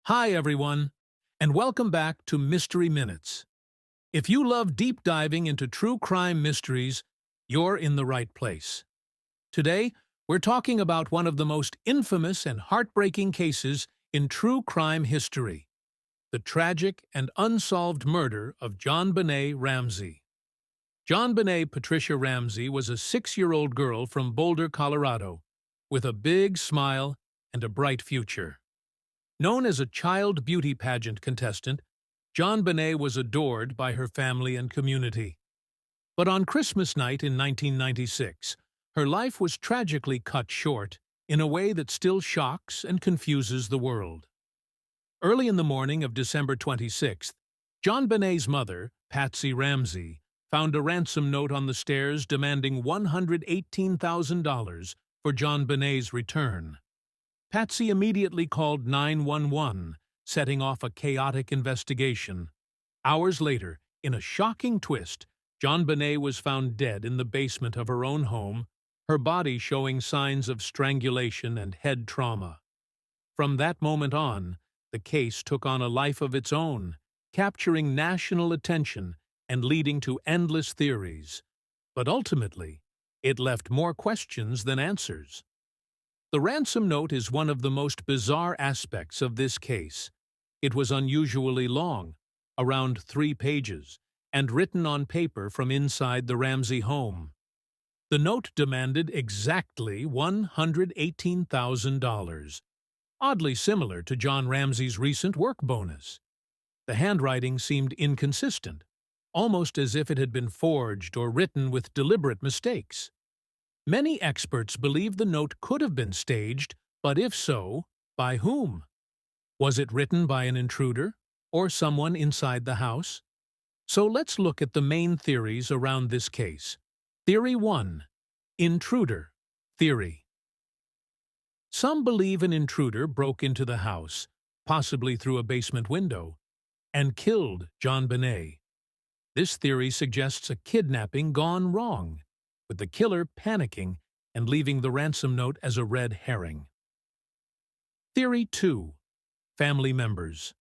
Hi, everyone, and welcome back to Mystery Minutes. If you love deep diving into true crime mysteries, you're in the right place. Today, we're talking about one of the most infamous and heartbreaking cases in true crime history, the tragic and unsolved murder of JonBenét Ramsey. JonBenét Patricia Ramsey was a 6-year-old girl from Boulder, Colorado, with a big smile and a bright future. Known as a child beauty pageant contestant, JonBenét was adored by her family and community. But on Christmas night in 1996, her life was tragically cut short in a way that still shocks and confuses the world. Early in the morning of December 26th, JonBenét's mother, Patsy Ramsey, found a ransom note on the stairs demanding $118,000 for JonBenét's return. Patsy immediately called 911, setting off a chaotic investigation. Hours later, in a shocking twist, JonBenét was found dead in the basement of her own home, her body showing signs of strangulation and head trauma. From that moment on, the case took on a life of its own, capturing national attention and leading to endless theories. But ultimately, it left more questions than answers. The ransom note is one of the most bizarre aspects of this case. It was unusually long, around 3 pages, and written on paper from inside the Ramsey home. The note demanded exactly $118,000, oddly similar to John Ramsey's recent work bonus. The handwriting seemed inconsistent, almost as if it had been forged or written with deliberate mistakes. Many experts believe the note could have been staged, but if so, by whom? Was it written by an intruder or someone inside the house? So let's look at the main theories around this case. Theory 1. Intruder Theory. Some believe an intruder broke into the house, possibly through a basement window, and killed JonBenét. This theory suggests a kidnapping gone wrong, with the killer panicking and leaving the ransom note as a red herring. Theory 2. Family members.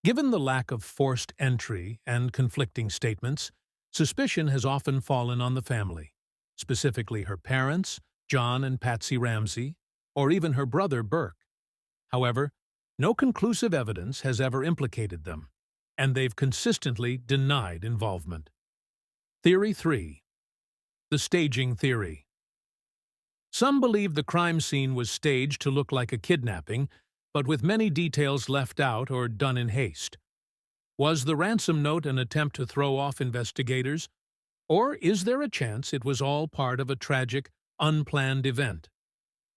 Given the lack of forced entry and conflicting statements, suspicion has often fallen on the family, specifically her parents, John and Patsy Ramsey, or even her brother Burke. However, no conclusive evidence has ever implicated them, and they've consistently denied involvement. Theory 3. The staging theory. Some believe the crime scene was staged to look like a kidnapping, but with many details left out or done in haste. Was the ransom note an attempt to throw off investigators, or is there a chance it was all part of a tragic, unplanned event?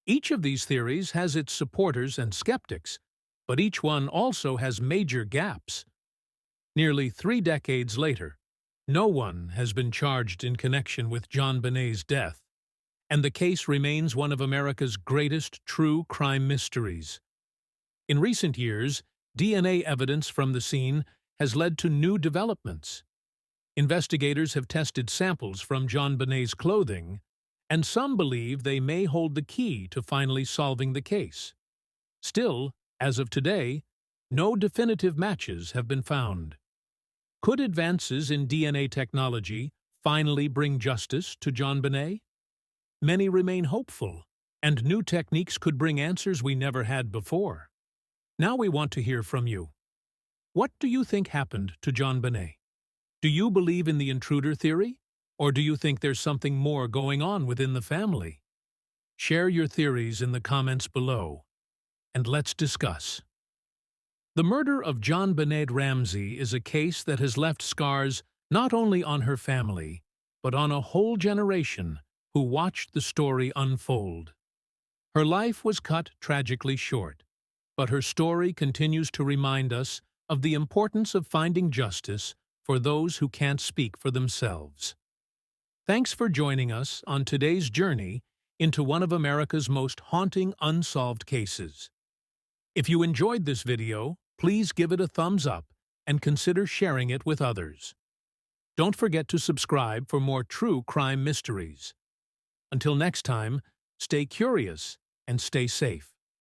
Each of these theories has its supporters and skeptics, but each one also has major gaps. Nearly 3 decades later, no one has been charged in connection with JonBenét's death, and the case remains one of America's greatest true crime mysteries. In recent years, DNA evidence from the scene has led to new developments. Investigators have tested samples from JonBenét's clothing, and some believe they may hold the key to finally solving the case. Still, as of today, no definitive matches have been found. Could advances in DNA technology finally bring justice to JonBenét? Many remain hopeful, and new techniques could bring answers we never had before. Now we want to hear from you. What do you think happened to JonBenét? Do you believe in the intruder theory, or do you think there's something more going on within the family? Share your theories in the comments below, and let's discuss. The murder of JonBenét Ramsey is a case that has left scars not only on her family, but on a whole generation who watched the story unfold. Her life was cut tragically short, but her story continues to remind us of the importance of finding justice for those who can't speak for themselves. Thanks for joining us on today's journey into one of America's most haunting unsolved cases. If you enjoyed this video, please give it a thumbs up and consider sharing it with others. Don't forget to subscribe for more true crime mysteries. Until next time, stay curious and stay safe.